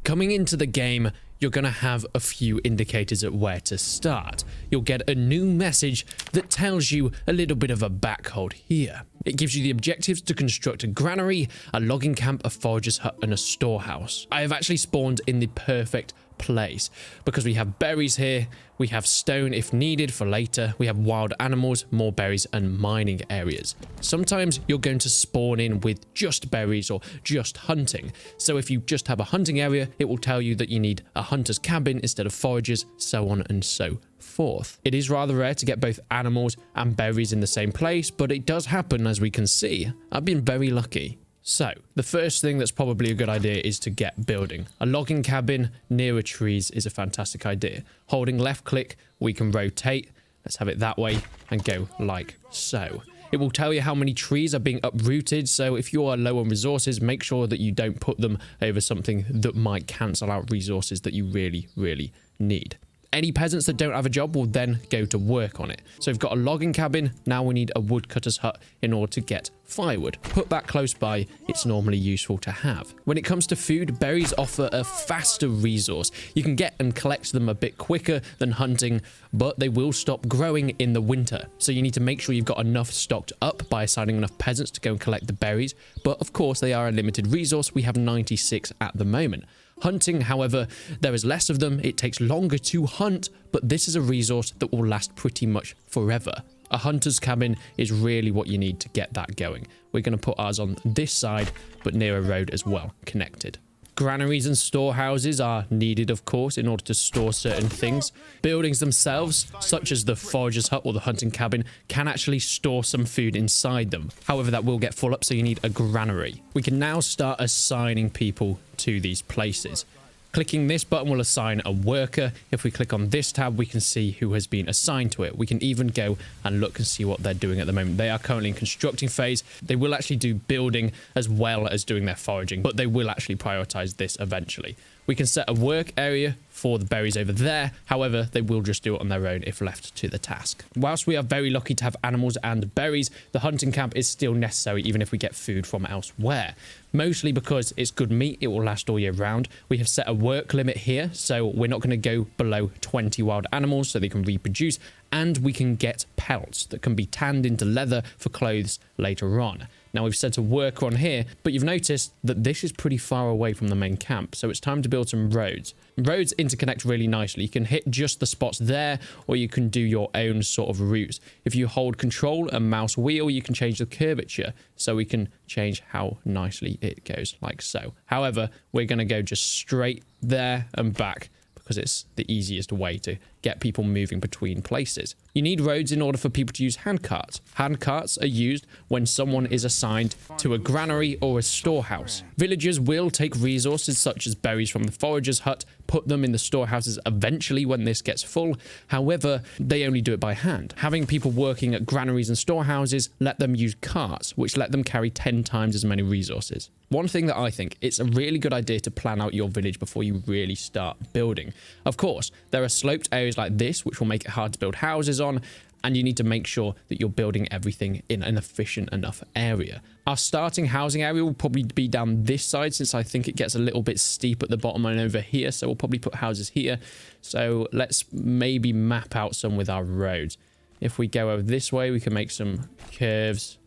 Coming into the game, you're going to have a few indicators at where to start. You'll get a new message that tells you a little bit of a backhold here. It gives you the objectives to construct a granary, a logging camp, a forager's hut, and a storehouse. I have actually spawned in the perfect place because we have berries here, we have stone if needed for later, we have wild animals, more berries, and mining areas. Sometimes you're going to spawn in with just berries or just hunting. So if you just have a hunting area, it will tell you that you need a hunter's cabin instead of foragers, so on and so forth. It is rather rare to get both animals and berries in the same place, but it does happen, as we can see. I've been very lucky. So, the first thing that's probably a good idea is to get building. A logging cabin nearer trees is a fantastic idea. Holding left click, we can rotate. Let's have it that way and go like so. It will tell you how many trees are being uprooted, so if you are low on resources, make sure that you don't put them over something that might cancel out resources that you really, really need. Any peasants that don't have a job will then go to work on it. So we've got a logging cabin, now we need a woodcutter's hut in order to get firewood. Put that close by, it's normally useful to have. When it comes to food, berries offer a faster resource. You can get and collect them a bit quicker than hunting, but they will stop growing in the winter. So you need to make sure you've got enough stocked up by assigning enough peasants to go and collect the berries. But of course, they are a limited resource. We have 96 at the moment. Hunting, however, there is less of them, it takes longer to hunt, but this is a resource that will last pretty much forever. A hunter's cabin is really what you need to get that going. We're going to put ours on this side, but near a road as well, connected. Granaries and storehouses are needed, of course, in order to store certain things. Buildings themselves, such as the forager's hut or the hunting cabin, can actually store some food inside them. However, that will get full up, so you need a granary. We can now start assigning people to these places. Clicking this button will assign a worker. If we click on this tab, we can see who has been assigned to it. We can even go and look and see what they're doing at the moment. They are currently in constructing phase. They will actually do building as well as doing their foraging, but they will actually prioritize this eventually. We can set a work area for the berries over there. However, they will just do it on their own if left to the task. Whilst we are very lucky to have animals and berries, the hunting camp is still necessary even if we get food from elsewhere. Mostly because it's good meat, it will last all year round. We have set a work limit here, so we're not going to go below 20 wild animals so they can reproduce, and we can get pelts that can be tanned into leather for clothes later on. Now we've set a worker on here, but you've noticed that this is pretty far away from the main camp, so it's time to build some roads. Roads interconnect really nicely. You can hit just the spots there, or you can do your own sort of routes. If you hold control and mouse wheel, you can change the curvature, so we can change how nicely it goes, like so. However, we're going to go just straight there and back, because it's the easiest way to get people moving between places. You need roads in order for people to use handcarts. Handcarts are used when someone is assigned to a granary or a storehouse. Villagers will take resources such as berries from the forager's hut, put them in the storehouses eventually when this gets full. However, they only do it by hand. Having people working at granaries and storehouses let them use carts, which let them carry 10 times as many resources. One thing that I think, it's a really good idea to plan out your village before you really start building. Of course, there are sloped areas like this, which will make it hard to build houses on, and you need to make sure that you're building everything in an efficient enough area. Our starting housing area will probably be down this side, since I think it gets a little bit steep at the bottom and over here, so we'll probably put houses here. So let's maybe map out some with our roads. If we go over this way, we can make some curves,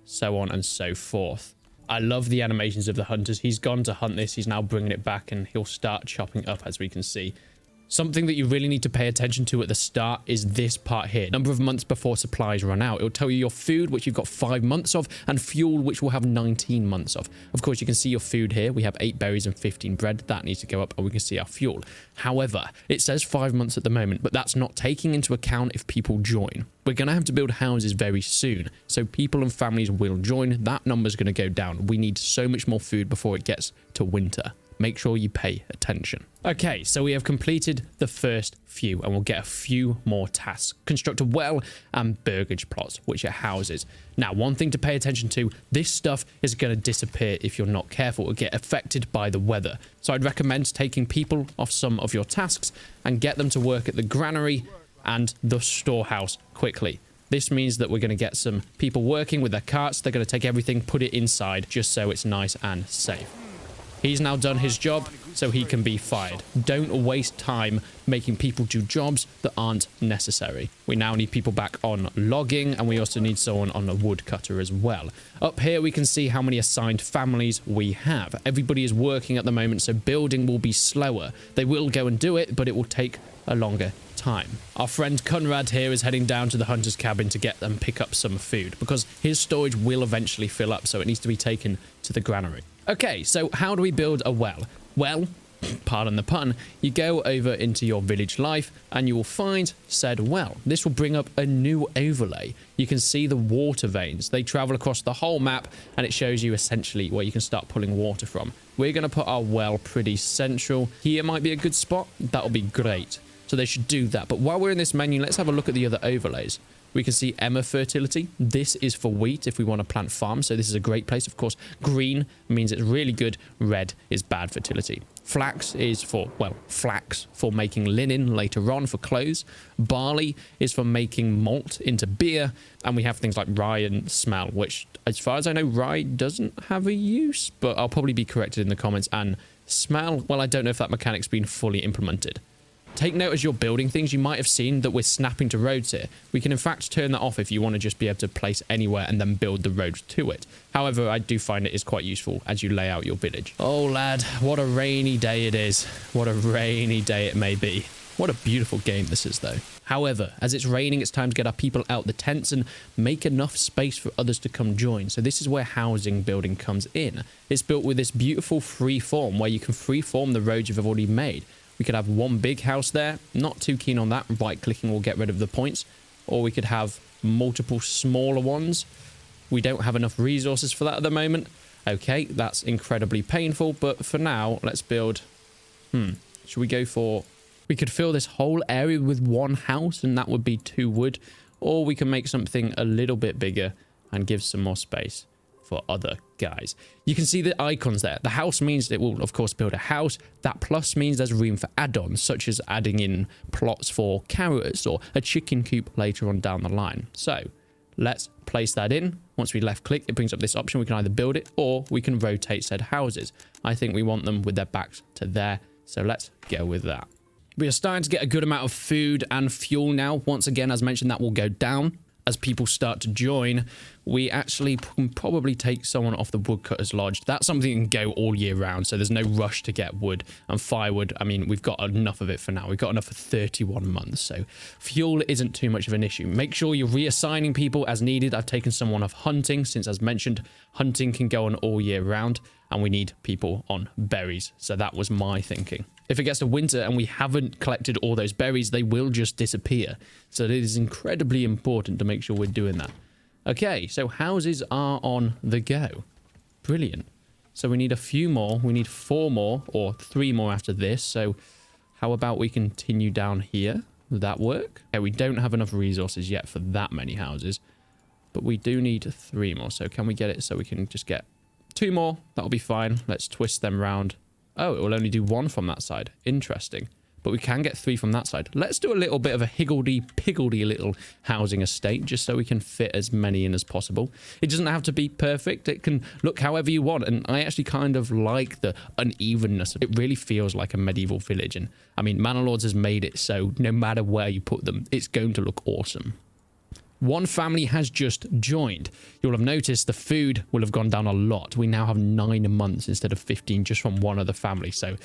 so on and so forth. I love the animations of the hunters. He's gone to hunt this. He's now bringing it back, and he'll start chopping up, as we can see. Something that you really need to pay attention to at the start is this part here. Number of months before supplies run out. It'll tell you your food, which you've got 5 months of, and fuel, which will have 19 months of. Of course, you can see your food here. We have 8 berries and 15 bread. That needs to go up, and we can see our fuel. However, it says 5 months at the moment, but that's not taking into account if people join. We're going to have to build houses very soon, so people and families will join. That number's going to go down. We need so much more food before it gets to winter. Make sure you pay attention. Okay, so we have completed the first few, and we'll get a few more tasks. Construct a well and burgage plots, which are houses. Now, one thing to pay attention to, this stuff is going to disappear if you're not careful or get affected by the weather. So I'd recommend taking people off some of your tasks and get them to work at the granary and the storehouse quickly. This means that we're going to get some people working with their carts. They're going to take everything, put it inside, just so it's nice and safe. He's now done his job. so he can be fired. Don't waste time making people do jobs that aren't necessary. We now need people back on logging, and we also need someone on a woodcutter as well. Up here we can see how many assigned families we have. Everybody is working at the moment, so building will be slower. They will go and do it, but it will take a longer time. Our friend Conrad here is heading down to the hunter's cabin to get them pick up some food, because his storage will eventually fill up, so it needs to be taken to the granary. Okay, so how do we build a well? Well, pardon the pun, you go over into your village life and you will find said well. This will bring up a new overlay. You can see the water veins. They travel across the whole map, and it shows you essentially where you can start pulling water from. We're going to put our well pretty central. Here might be a good spot. That'll be great. So they should do that. But while we're in this menu, let's have a look at the other overlays. We can see Emma fertility. This is for wheat if we want to plant farms. So this is a great place. Of course, green means it's really good. Red is bad fertility. Flax is for, well, flax for making linen later on for clothes. Barley is for making malt into beer. And we have things like rye and smell, which as far as I know, rye doesn't have a use, but I'll probably be corrected in the comments. And smell, well, I don't know if that mechanic's been fully implemented. Take note as you're building things, you might have seen that we're snapping to roads here. We can in fact turn that off if you want to just be able to place anywhere and then build the road to it. However, I do find it is quite useful as you lay out your village. Oh lad, what a rainy day it is. What a rainy day it may be. What a beautiful game this is though. However, as it's raining, it's time to get our people out the tents and make enough space for others to come join. So this is where housing building comes in. It's built with this beautiful free form where you can free form the roads you've already made. We could have one big house there. Not too keen on that. Right-clicking will get rid of the points. Or we could have multiple smaller ones. We don't have enough resources for that at the moment. Okay, that's incredibly painful. But for now, let's build... Should we go for... We could fill this whole area with one house, and that would be 2 wood. Or we can make something a little bit bigger and give some more space for other guys. You can see the icons there. The house means it will of course build a house. That plus means there's room for add-ons, such as adding in plots for carrots or a chicken coop later on down the line. So let's place that in. Once we left click, it brings up this option. We can either build it or we can rotate said houses. I think we want them with their backs to there, so let's go with that. We are starting to get a good amount of food and fuel now. Once again, as mentioned, that will go down as people start to join. We actually can probably take someone off the woodcutter's lodge. That's something that can go all year round, so there's no rush to get wood and firewood. I mean, we've got enough of it for now. We've got enough for 31 months, so fuel isn't too much of an issue. Make sure you're reassigning people as needed. I've taken someone off hunting, since as mentioned, hunting can go on all year round, and we need people on berries. So that was my thinking. If it gets to winter and we haven't collected all those berries, they will just disappear. So it is incredibly important to make sure we're doing that. Okay, so houses are on the go. Brilliant. So we need a few more. We need 4 more or 3 more after this. So how about we continue down here? Would that work? Okay, we don't have enough resources yet for that many houses, but we do need 3 more. So can we get it so we can just get 2 more? That'll be fine. Let's twist them round. Oh, it will only do 1 from that side. Interesting. But we can get 3 from that side. Let's do a little bit of a higgledy-piggledy little housing estate, just so we can fit as many in as possible. It doesn't have to be perfect. It can look however you want. And I actually kind of like the unevenness. It really feels like a medieval village. And I mean, Manor Lords has made it so no matter where you put them, it's going to look awesome. One family has just joined. You'll have noticed the food will have gone down a lot. We now have 9 months instead of 15 just from one other family. So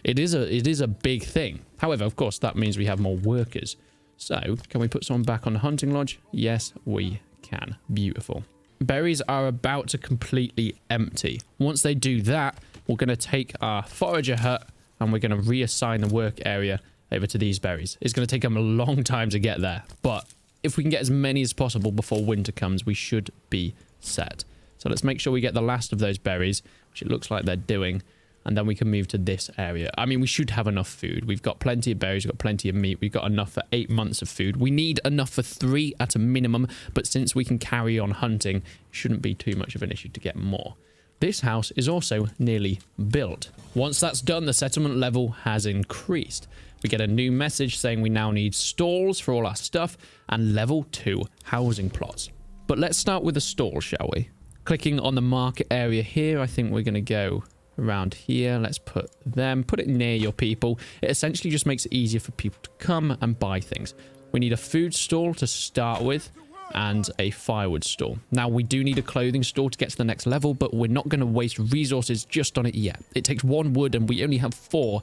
it is a big thing. However, of course, that means we have more workers. So can we put someone back on the hunting lodge? Yes, we can. Beautiful. Berries are about to completely empty. Once they do that, we're going to take our forager hut and we're going to reassign the work area over to these berries. It's going to take them a long time to get there, but if we can get as many as possible before winter comes, we should be set. So let's make sure we get the last of those berries, which it looks like they're doing, and then we can move to this area. I mean, we should have enough food. We've got plenty of berries, we've got plenty of meat, we've got enough for 8 months of food. We need enough for 3 at a minimum, but since we can carry on hunting, it shouldn't be too much of an issue to get more. This house is also nearly built. Once that's done, the settlement level has increased. We get a new message saying we now need stalls for all our stuff and level 2 housing plots. But let's start with the stall, shall we? Clicking on the market area here, I think we're going to go around here. Let's put it near your people. It essentially just makes it easier for people to come and buy things. We need a food stall to start with and a firewood store. Now, we do need a clothing store to get to the next level, but we're not going to waste resources just on it yet. It takes 1 wood and we only have 4,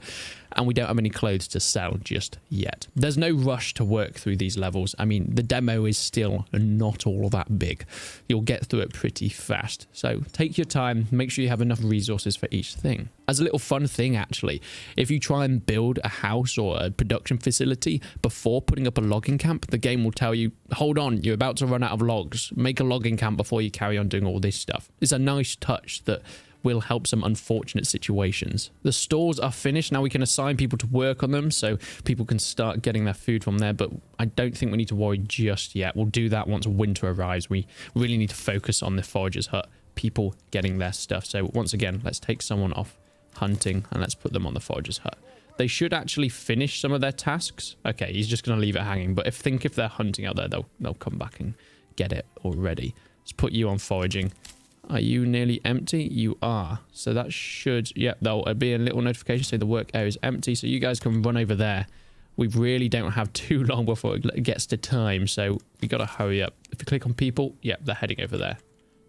and we don't have any clothes to sell just yet. There's no rush to work through these levels. I mean, the demo is still not all that big. You'll get through it pretty fast. So take your time, make sure you have enough resources for each thing. As a little fun thing, actually, if you try and build a house or a production facility before putting up a logging camp, the game will tell you, hold on, you're about to run out of logs. Make a logging camp before you carry on doing all this stuff. It's a nice touch that will help some unfortunate situations. The stores are finished. Now we can assign people to work on them so people can start getting their food from there, but I don't think we need to worry just yet. We'll do that once winter arrives. We really need to focus on the forager's hut, people getting their stuff. So once again, let's take someone off hunting and let's put them on the forager's hut. They should actually finish some of their tasks. Okay, he's just going to leave it hanging, but if they're hunting out there, they'll come back and get it already. Let's put you on foraging. Are you nearly empty? You are. So that should, there'll be a little notification saying the work area is empty, so you guys can run over there. We really don't have too long before it gets to time, so we got to hurry up. If you click on people, they're heading over there.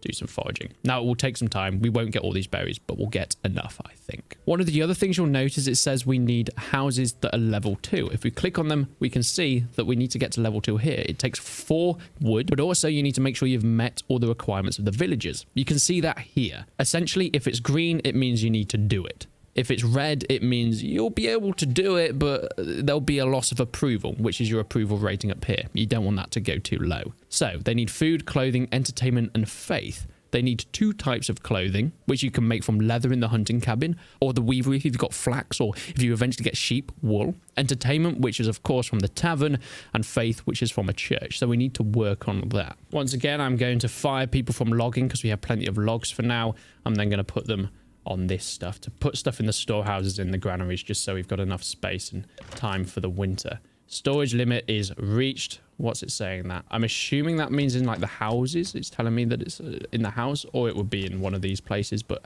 Do some foraging. Now, it will take some time. We won't get all these berries, but we'll get enough, I think. One of the other things you'll notice, it says we need houses that are level 2. If we click on them, we can see that we need to get to level 2 here. It takes 4 wood, but also you need to make sure you've met all the requirements of the villagers. You can see that here. Essentially, if it's green, it means you need to do it. If it's red, it means you'll be able to do it, but there'll be a loss of approval, which is your approval rating up here. You don't want that to go too low. So they need food, clothing, entertainment, and faith. They need 2 types of clothing, which you can make from leather in the hunting cabin, or the weavery if you've got flax, or if you eventually get sheep, wool. Entertainment, which is of course from the tavern, and faith, which is from a church. So we need to work on that. Once again, I'm going to fire people from logging because we have plenty of logs for now. I'm then going to put them on this stuff to put stuff in the storehouses in the granaries, just so we've got enough space and time for the winter. Storage limit is reached. What's it saying that? I'm assuming that means in like the houses. It's telling me that it's in the house, or it would be in one of these places, but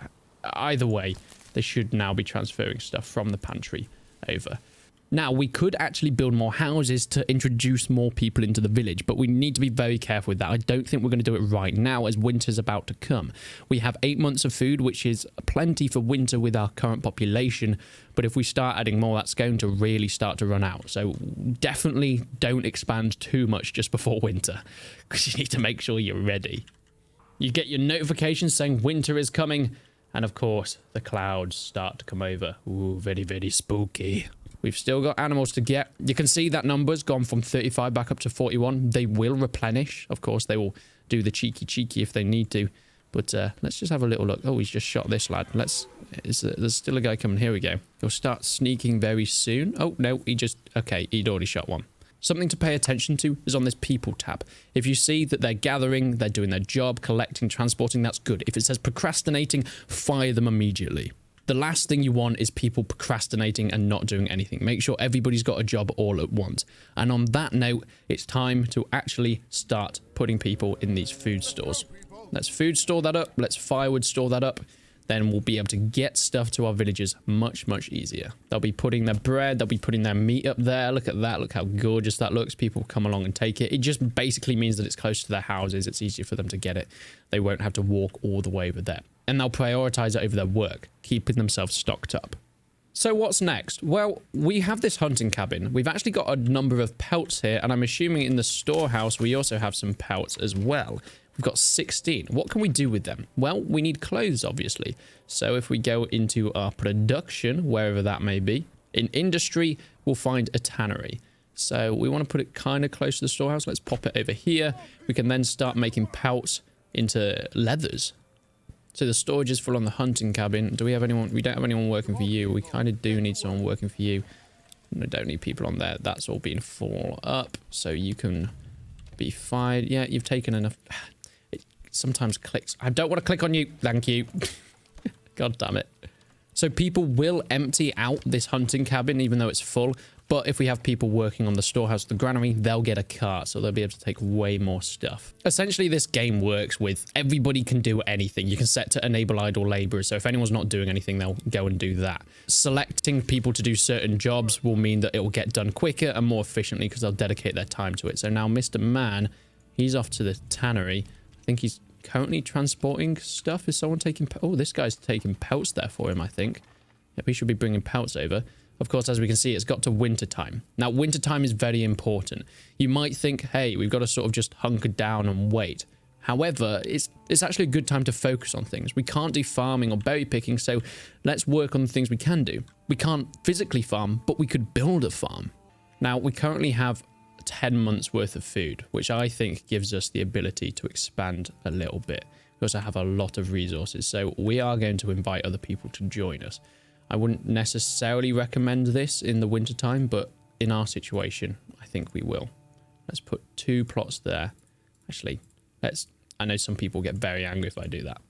either way, they should now be transferring stuff from the pantry over. Now, we could actually build more houses to introduce more people into the village, but we need to be very careful with that. I don't think we're going to do it right now as winter's about to come. We have 8 months of food, which is plenty for winter with our current population, but if we start adding more, that's going to really start to run out. So definitely don't expand too much just before winter, because you need to make sure you're ready. You get your notifications saying winter is coming, and of course, the clouds start to come over. Ooh, very, very spooky. We've still got animals to get. You can see that number's gone from 35 back up to 41. They will replenish. Of course, they will do the cheeky if they need to. But let's just have a little look. Oh, he's just shot this lad. There's still a guy coming. Here we go. He'll start sneaking very soon. Oh, no, okay, he'd already shot one. Something to pay attention to is on this people tab. If you see that they're gathering, they're doing their job, collecting, transporting, that's good. If it says procrastinating, fire them immediately. The last thing you want is people procrastinating and not doing anything. Make sure everybody's got a job all at once. And on that note, it's time to actually start putting people in these food stores. Let's food store that up. Let's firewood store that up. Then we'll be able to get stuff to our villagers much, much easier. They'll be putting their bread. They'll be putting their meat up there. Look at that. Look how gorgeous that looks. People come along and take it. It just basically means that it's close to their houses. It's easier for them to get it. They won't have to walk all the way over there. And they'll prioritize it over their work, keeping themselves stocked up. So what's next? Well, we have this hunting cabin. We've actually got a number of pelts here, and I'm assuming in the storehouse we also have some pelts as well. We've got 16. What can we do with them? Well, we need clothes, obviously. So if we go into our production, wherever that may be, in industry, we'll find a tannery. So we want to put it kind of close to the storehouse. Let's pop it over here. We can then start making pelts into leathers. So the storage is full on the hunting cabin. Do we have anyone? We don't have anyone working for you. We kind of do need someone working for you. We don't need people on there. That's all being full up. So you can be fired. Yeah, you've taken enough. It sometimes clicks. I don't want to click on you. Thank you. God damn it. So people will empty out this hunting cabin even though it's full. But if we have people working on the storehouse, the granary, they'll get a cart, so they'll be able to take way more stuff. Essentially, this game works with everybody can do anything. You can set to enable idle laborers, so if anyone's not doing anything, they'll go and do that. Selecting people to do certain jobs will mean that it will get done quicker and more efficiently because they'll dedicate their time to it. So now Mr. Man, he's off to the tannery. I think he's currently transporting stuff. Is someone taking... Oh, this guy's taking pelts there for him, I think. Yep, he should be bringing pelts over. Of course, as we can see, it's got to winter time. Now, winter time is very important. You might think, hey, we've got to sort of just hunker down and wait. However, it's actually a good time to focus on things. We can't do farming or berry picking, so let's work on the things we can do. We can't physically farm, but we could build a farm. Now, we currently have 10 months worth of food, which I think gives us the ability to expand a little bit. We also have a lot of resources, so we are going to invite other people to join us. I wouldn't necessarily recommend this in the wintertime, but in our situation, I think we will. Let's put 2 plots there. Actually, I know some people get very angry if I do that.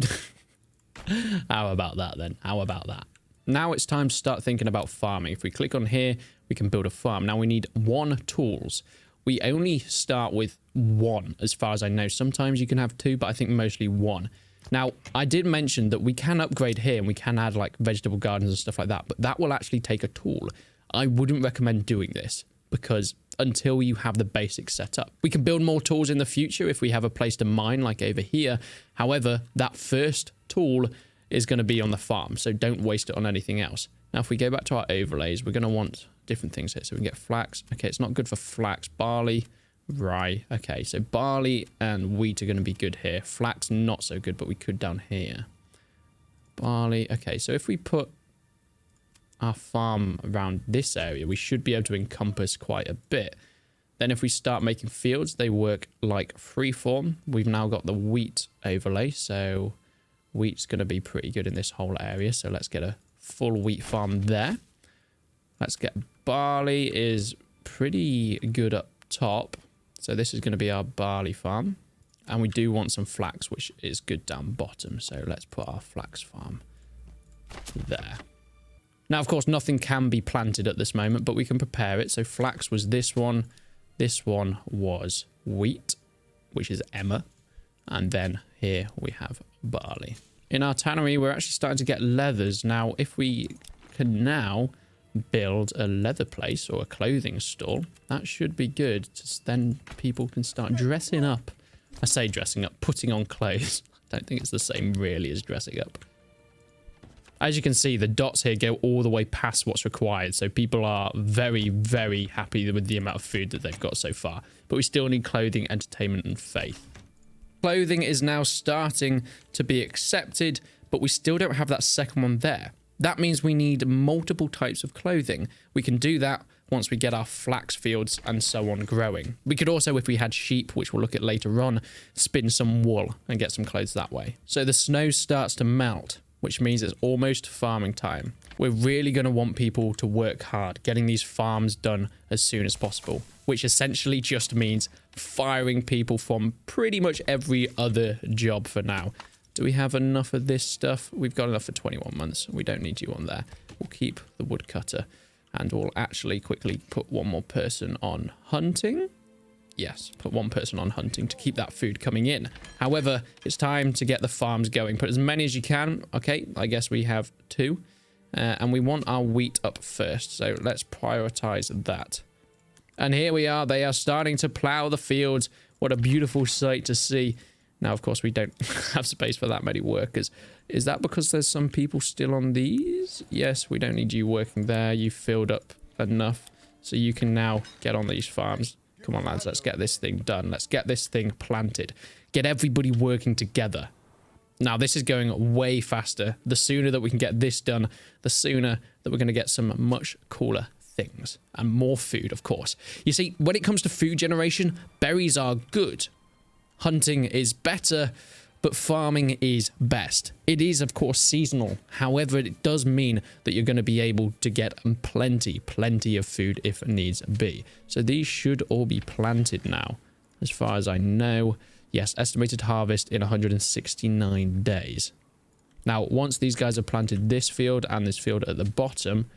How about that then? How about that? Now it's time to start thinking about farming. If we click on here, we can build a farm. Now we need 1 tools. We only start with 1 as far as I know. Sometimes you can have 2, but I think mostly 1. Now, I did mention that we can upgrade here and we can add like vegetable gardens and stuff like that, but that will actually take a tool. I wouldn't recommend doing this because until you have the basics set up. We can build more tools in the future if we have a place to mine like over here. However, that first tool is going to be on the farm, so don't waste it on anything else. Now, if we go back to our overlays, we're going to want different things here. So we can get flax. Okay, it's not good for flax. Barley. Rye. Okay, so barley and wheat are going to be good here. Flax, not so good, but we could down here. Barley. Okay, so if we put our farm around this area, we should be able to encompass quite a bit. Then if we start making fields, they work like freeform. We've now got the wheat overlay, so wheat's going to be pretty good in this whole area. So let's get a full wheat farm there. Let's get barley is pretty good up top. So this is going to be our barley farm. And we do want some flax, which is good down bottom. So let's put our flax farm there. Now, of course, nothing can be planted at this moment, but we can prepare it. So flax was this one. This one was wheat, which is Emma. And then here we have barley. In our tannery, we're actually starting to get leathers. Now, if we can now build a leather place or a clothing store, that should be good. Just then people can start dressing up. I say dressing up, putting on clothes. I don't think it's the same really as dressing up. As you can see, the dots here go all the way past what's required. So people are very, very happy with the amount of food that they've got so far. But we still need clothing, entertainment, and faith. Clothing is now starting to be accepted, but we still don't have that second one there. That means we need multiple types of clothing. We can do that once we get our flax fields and so on growing. We could also, if we had sheep, which we'll look at later on, spin some wool and get some clothes that way. So the snow starts to melt, which means it's almost farming time. We're really going to want people to work hard, getting these farms done as soon as possible, which essentially just means firing people from pretty much every other job for now. Do we have enough of this stuff? We've got enough for 21 months. We don't need you on there. We'll keep the woodcutter. And we'll actually quickly put 1 more person on hunting. Yes, put 1 person on hunting to keep that food coming in. However, it's time to get the farms going. Put as many as you can. Okay, I guess we have 2. And we want our wheat up first. So let's prioritize that. And here we are. They are starting to plow the fields. What a beautiful sight to see. Now, of course, we don't have space for that many workers. Is that because there's some people still on these? Yes, we don't need you working there. You've filled up enough. So you can now get on these farms. Come on, lads, let's get this thing done. Let's get this thing planted. Get everybody working together. Now, this is going way faster. The sooner that we can get this done, the sooner that we're going to get some much cooler things. And more food, of course. You see, when it comes to food generation, berries are good. Hunting is better, but farming is best. It is, of course, seasonal. However, it does mean that you're going to be able to get plenty of food if needs be. So these should all be planted now, as far as I know. Yes, estimated harvest in 169 days. Now, once these guys have planted this field and this field at the bottom,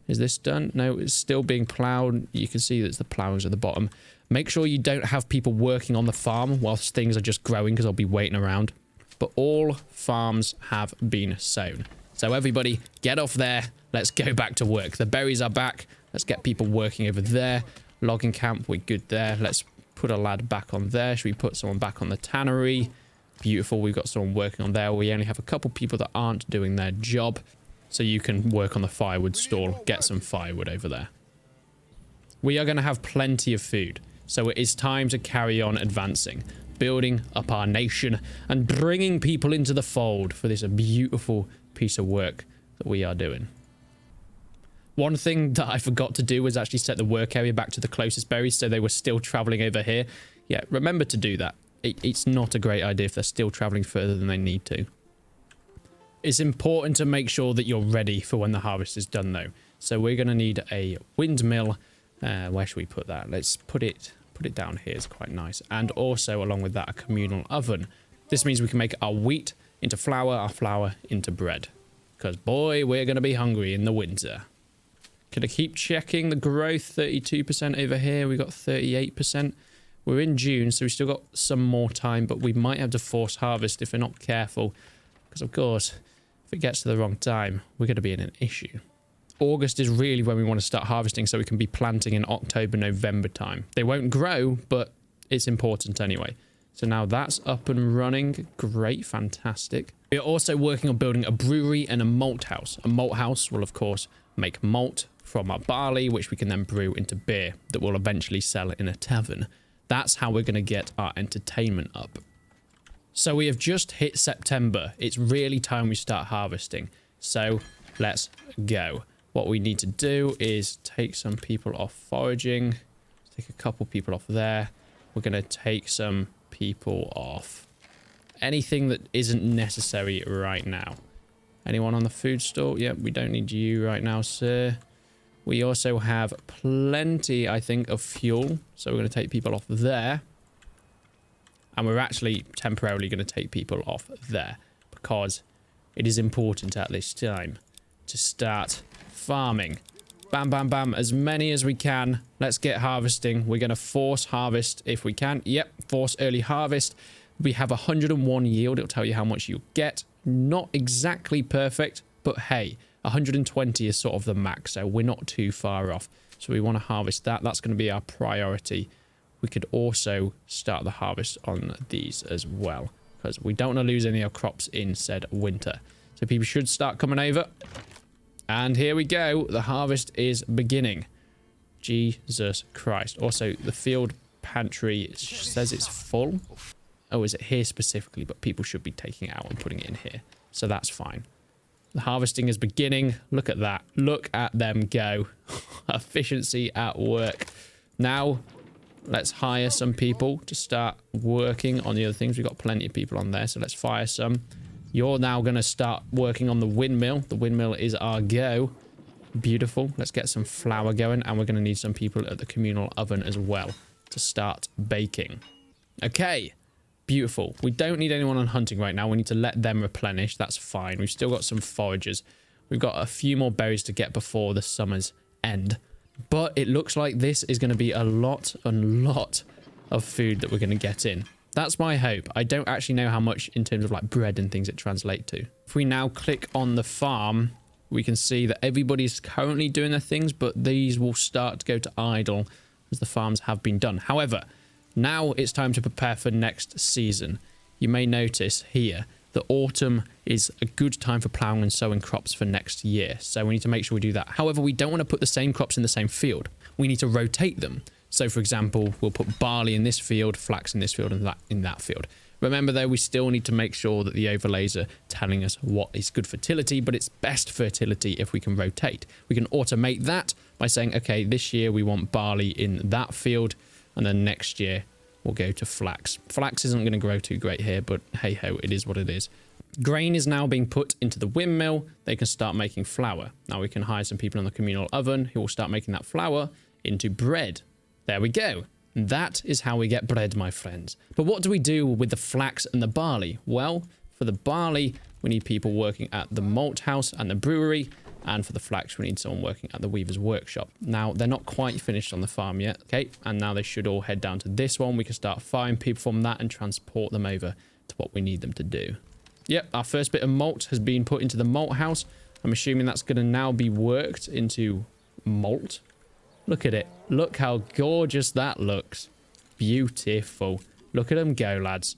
is this done? No, it's still being plowed. You can see that the plowings at the bottom. Make sure you don't have people working on the farm whilst things are just growing, because they'll be waiting around. But all farms have been sown. So everybody, get off there. Let's go back to work. The berries are back. Let's get people working over there. Logging camp, we're good there. Let's put a lad back on there. Should we put someone back on the tannery? Beautiful. We've got someone working on there. We only have a couple people that aren't doing their job. So you can work on the firewood stall. Get some firewood over there. We are going to have plenty of food. So it is time to carry on advancing. Building up our nation and bringing people into the fold for this beautiful piece of work that we are doing. One thing that I forgot to do was actually set the work area back to the closest berries, so they were still traveling over here. Yeah, remember to do that. It's not a great idea if they're still traveling further than they need to. It's important to make sure that you're ready for when the harvest is done, though. So we're going to need a windmill. Where should we put that? Let's put it down here. It's quite nice. And also, along with that, a communal oven. This means we can make our wheat into flour, our flour into bread. Because, boy, we're going to be hungry in the winter. Can I keep checking the growth? 32% over here. We got 38%. We're in June, so we've still got some more time, but we might have to force harvest if we're not careful. Because, of course, if it gets to the wrong time, we're going to be in an issue. August is really when we want to start harvesting, so we can be planting in October, November time. They won't grow, but it's important anyway. So now that's up and running. Great, fantastic. We're also working on building a brewery and a malt house. A malt house will, of course, make malt from our barley, which we can then brew into beer that we'll eventually sell in a tavern. That's how we're going to get our entertainment up. So we have just hit September. It's really time we start harvesting. So let's go. What we need to do is take some people off foraging. Take a couple people off there. We're going to take some people off anything that isn't necessary right now. Anyone on the food store? Yep, we don't need you right now, sir. We also have plenty, I think, of fuel. So we're going to take people off there. And we're actually temporarily going to take people off there, because it is important at this time to start farming. Bam, bam, bam. As many as we can. Let's get harvesting. We're going to force harvest if we can. Yep, force early harvest. We have 101 yield. It'll tell you how much you'll get. Not exactly perfect, but hey, 120 is sort of the max, so we're not too far off. So we want to harvest that. That's going to be our priority. We could also start the harvest on these as well, because we don't want to lose any of our crops in said winter. So people should start coming over. And here we go. The harvest is beginning. Jesus Christ. Also, the field pantry says it's full. Oh, is it here specifically? But people should be taking it out and putting it in here. So that's fine. The harvesting is beginning. Look at that. Look at them go. Efficiency at work. Now, let's hire some people to start working on the other things. We've got plenty of people on there, so let's fire some. You're now going to start working on the windmill. The windmill is our go. Beautiful. Let's get some flour going, and we're going to need some people at the communal oven as well to start baking. Okay. Beautiful. We don't need anyone on hunting right now. We need to let them replenish. That's fine. We've still got some foragers. We've got a few more berries to get before the summer's end. But it looks like this is going to be a lot of food that we're going to get in. That's my hope. I don't actually know how much in terms of like bread and things it translates to. If we now click on the farm, we can see that everybody's currently doing their things, but these will start to go to idle as the farms have been done. However, now it's time to prepare for next season. You may notice here that autumn is a good time for ploughing and sowing crops for next year. So we need to make sure we do that. However, we don't want to put the same crops in the same field. We need to rotate them. So, for example, we'll put barley in this field, flax in this field, and that in that field. Remember, though, we still need to make sure that the overlays are telling us what is good fertility, but it's best fertility if we can rotate. We can automate that by saying, okay, this year we want barley in that field, and then next year we'll go to flax. Flax isn't going to grow too great here, but hey-ho, it is what it is. Grain is now being put into the windmill. They can start making flour. Now we can hire some people in the communal oven who will start making that flour into bread. There we go. That is how we get bread, my friends. But what do we do with the flax and the barley? Well, For the barley, we need people working at the malt house and the brewery. And for the flax, we need someone working at the weaver's workshop. Now, they're not quite finished on the farm yet, okay? And now they should all head down to this one. We can start firing people from that and transport them over to what we need them to do. Yep, our first bit of malt has been put into the malt house. I'm assuming that's going to now be worked into malt. Look at it. Look how gorgeous that looks. Beautiful. Look at them go, lads.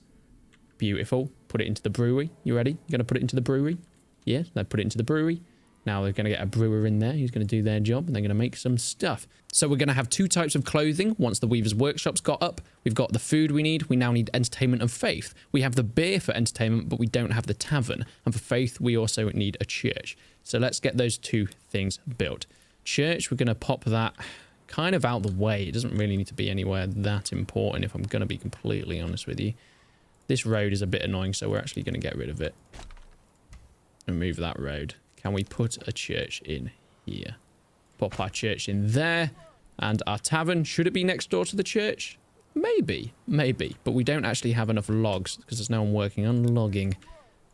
Beautiful. Put it into the brewery. You ready? You're going to put it into the brewery? Yeah, they put it into the brewery. Now they're going to get a brewer in there who's going to do their job, and they're going to make some stuff. So we're going to have 2 types of clothing once the weaver's workshop's got up. We've got the food we need. We now need entertainment and faith. We have the beer for entertainment, but we don't have the tavern. And for faith, we also need a church. So let's get those 2 things built. Church, we're going to pop that kind of out the way. It doesn't really need to be anywhere that important, if I'm going to be completely honest with you. This road is a bit annoying, so we're actually going to get rid of it. And move that road. Can we put a church in here? Pop our church in there. And our tavern, should it be next door to the church? Maybe. But we don't actually have enough logs because there's no one working on logging.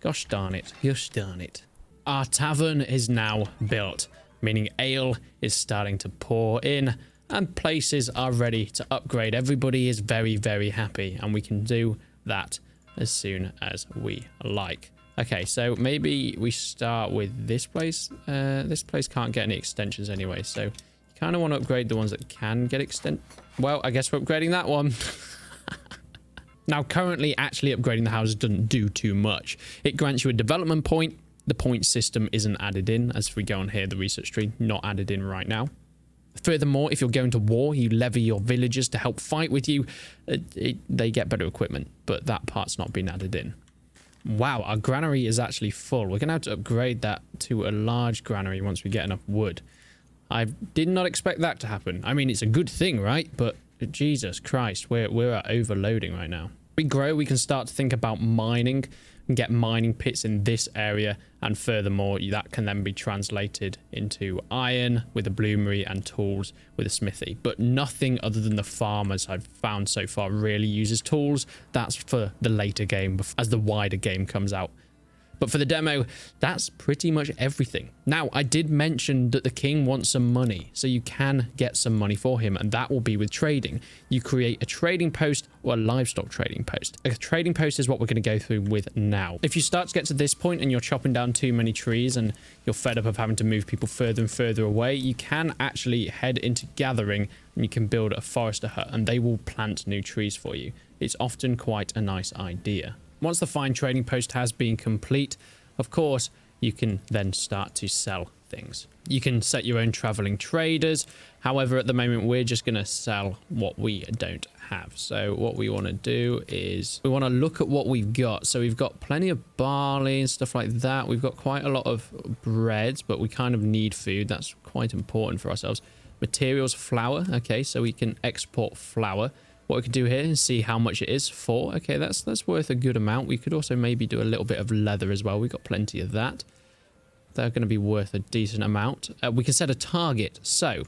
Gosh darn it. Gosh darn it. Our tavern is now built, meaning ale is starting to pour in and places are ready to upgrade. Everybody is very, very happy, and we can do that as soon as we like. Okay, so maybe we start with this place. This place can't get any extensions anyway, so you kind of want to upgrade the ones that can get Well, I guess we're upgrading that one. Now, currently, actually upgrading the houses doesn't do too much. It grants you a development point. The point system isn't added in. As we go on here, the research tree, not added in right now. Furthermore, if you're going to war, you levy your villagers to help fight with you. They get better equipment, but that part's not been added in. Wow, our granary is actually full. We're going to have to upgrade that to a large granary once we get enough wood. I did not expect that to happen. I mean, it's a good thing, right? But Jesus Christ, we're at overloading right now. We grow, we can start to think about mining and get mining pits in this area. And furthermore, that can then be translated into iron with a bloomery and tools with a smithy. But nothing other than the farmers I've found so far really uses tools. That's for the later game, as the wider game comes out. But for the demo, that's pretty much everything. Now, I did mention that the king wants some money, so you can get some money for him, and that will be with trading. You create a trading post or a livestock trading post. A trading post is what we're going to go through with now. If you start to get to this point and you're chopping down too many trees and you're fed up of having to move people further and further away, you can actually head into gathering and you can build a forester hut, and they will plant new trees for you. It's often quite a nice idea. Once the fine trading post has been complete, of course, you can then start to sell things. You can set your own traveling traders. However, at the moment, we're just going to sell what we don't have. So what we want to do is we want to look at what we've got. So we've got plenty of barley and stuff like that. We've got quite a lot of bread, but we kind of need food. That's quite important for ourselves. Materials, flour. Okay, so we can export flour. What we could do here is see how much it is for. Okay, that's worth a good amount. We could also maybe do a little bit of leather as well. We've got plenty of that. They're going to be worth a decent amount. We can set a target. So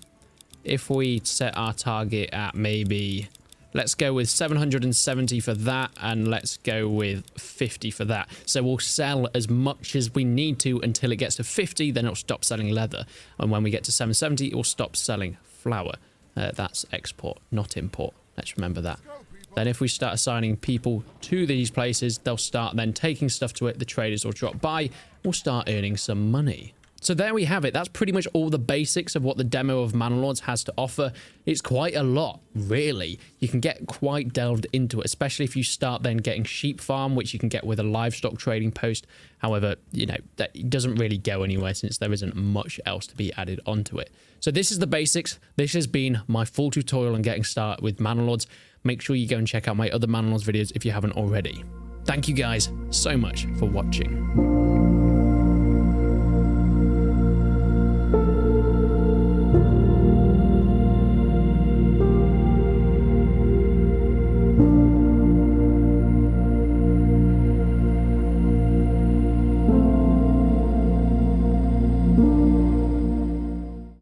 if we set our target at maybe, let's go with 770 for that, and let's go with 50 for that. So we'll sell as much as we need to until it gets to 50, then it'll stop selling leather. And when we get to 770, it will stop selling flour. That's export, not import. Let's remember that. Then if we start assigning people to these places, they'll start then taking stuff to it. The traders will drop by. We'll start earning some money. So there we have it. That's pretty much all the basics of what the demo of Manor Lords has to offer. It's quite a lot, really. You can get quite delved into it, especially if you start then getting sheep farm, which you can get with a livestock trading post. However, you know, that doesn't really go anywhere since there isn't much else to be added onto it. So this is the basics. This has been my full tutorial on getting started with Manor Lords. Make sure you go and check out my other Manor Lords videos if you haven't already. Thank you guys so much for watching.